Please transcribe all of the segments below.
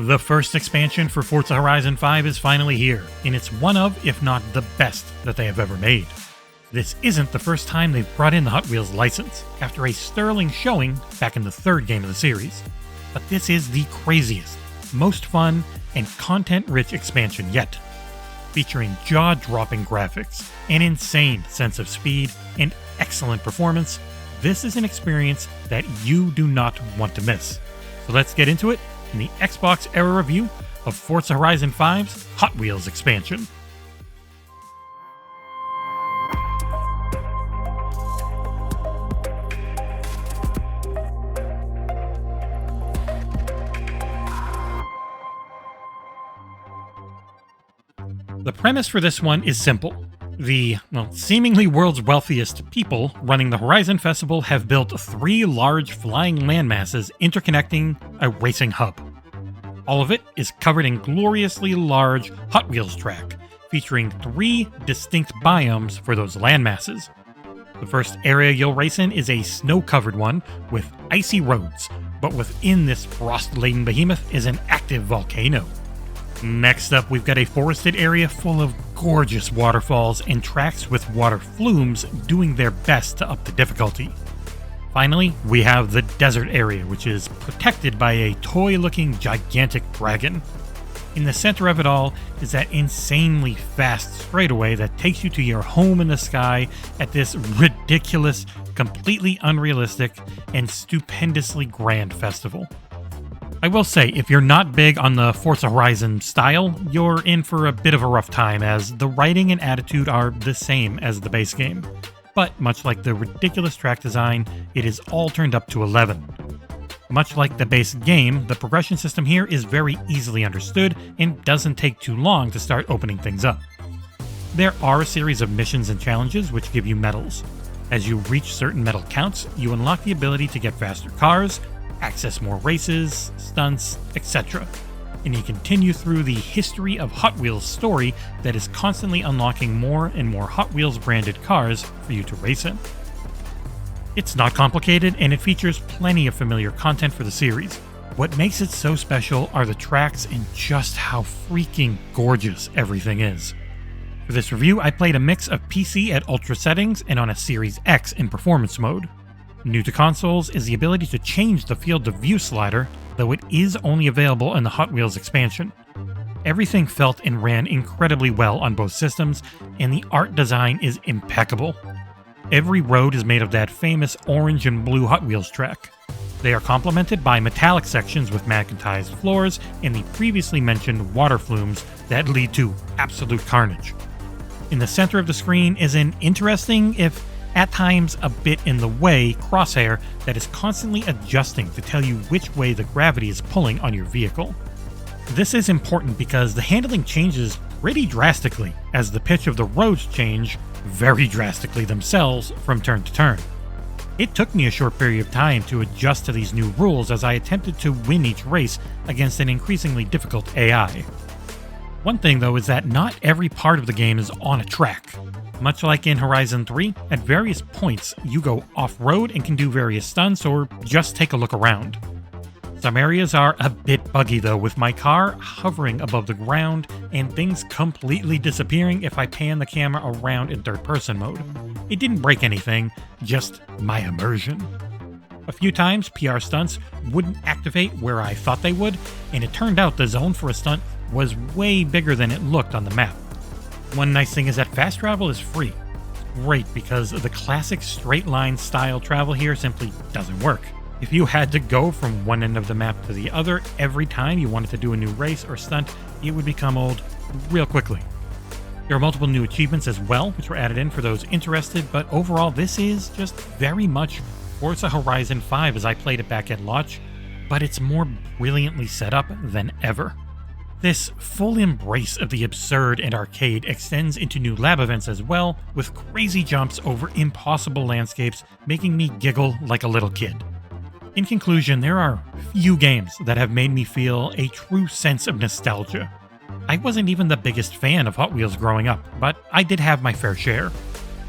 The first expansion for Forza Horizon 5 is finally here, and it's one of, if not the best, that they have ever made. This isn't the first time they've brought in the Hot Wheels license, after a sterling showing back in the third game of the series. But this is the craziest, most fun, and content-rich expansion yet. Featuring jaw-dropping graphics, an insane sense of speed, and excellent performance, this is an experience that you do not want to miss. So let's get into it in the XboxEra review of Forza Horizon 5's Hot Wheels expansion. The premise for this one is simple. The, seemingly world's wealthiest people running the Horizon Festival have built 3 large flying landmasses interconnecting a racing hub. All of it is covered in gloriously large Hot Wheels track, featuring 3 distinct biomes for those landmasses. The first area you'll race in is a snow-covered one with icy roads, but within this frost-laden behemoth is an active volcano. Next up, we've got a forested area full of gorgeous waterfalls and tracks with water flumes doing their best to up the difficulty. Finally, we have the desert area, which is protected by a toy-looking gigantic dragon. In the center of it all is that insanely fast straightaway that takes you to your home in the sky at this ridiculous, completely unrealistic, and stupendously grand festival. I will say, if you're not big on the Forza Horizon style, you're in for a bit of a rough time, as the writing and attitude are the same as the base game. But much like the ridiculous track design, it is all turned up to 11. Much like the base game, the progression system here is very easily understood and doesn't take too long to start opening things up. There are a series of missions and challenges which give you medals. As you reach certain medal counts, you unlock the ability to get faster cars, access more races, stunts, etc. And you continue through the history of Hot Wheels story that is constantly unlocking more and more Hot Wheels branded cars for you to race in. It's not complicated, and it features plenty of familiar content for the series. What makes it so special are the tracks and just how freaking gorgeous everything is. For this review, I played a mix of PC at ultra settings and on a Series X in performance mode. New to consoles is the ability to change the field of view slider, though it is only available in the Hot Wheels expansion. Everything felt and ran incredibly well on both systems, and the art design is impeccable. Every road is made of that famous orange and blue Hot Wheels track. They are complemented by metallic sections with magnetized floors and the previously mentioned water flumes that lead to absolute carnage. In the center of the screen is an interesting, if at times a bit in the way, crosshair that is constantly adjusting to tell you which way the gravity is pulling on your vehicle. This is important because the handling changes pretty drastically as the pitch of the roads change very drastically themselves from turn to turn. It took me a short period of time to adjust to these new rules as I attempted to win each race against an increasingly difficult AI. One thing though is that not every part of the game is on a track. Much like in Horizon 3, at various points you go off-road and can do various stunts or just take a look around. Some areas are a bit buggy though, with my car hovering above the ground and things completely disappearing if I pan the camera around in third-person mode. It didn't break anything, just my immersion. A few times PR stunts wouldn't activate where I thought they would, and it turned out the zone for a stunt was way bigger than it looked on the map. One nice thing is that fast travel is free. Great, because the classic straight line style travel here simply doesn't work. If you had to go from one end of the map to the other every time you wanted to do a new race or stunt, it would become old real quickly. There are multiple new achievements as well, which were added in for those interested, but overall this is just very much Forza Horizon 5 as I played it back at launch, but it's more brilliantly set up than ever. This full embrace of the absurd and arcade extends into new lab events as well, with crazy jumps over impossible landscapes making me giggle like a little kid. In conclusion, there are few games that have made me feel a true sense of nostalgia. I wasn't even the biggest fan of Hot Wheels growing up, but I did have my fair share.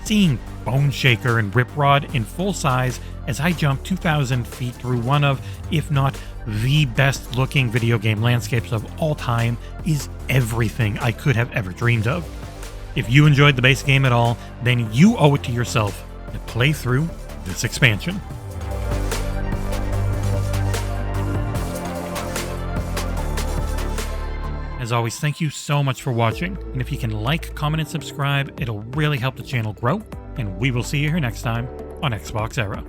Seeing Bone Shaker and Rip Rod in full size as I jump 2,000 feet through one of, if not the best looking video game landscapes of all time is everything I could have ever dreamed of. If you enjoyed the base game at all, then you owe it to yourself to play through this expansion. As always, thank you so much for watching, and if you can like, comment, and subscribe, it'll really help the channel grow, and we will see you here next time on XboxEra.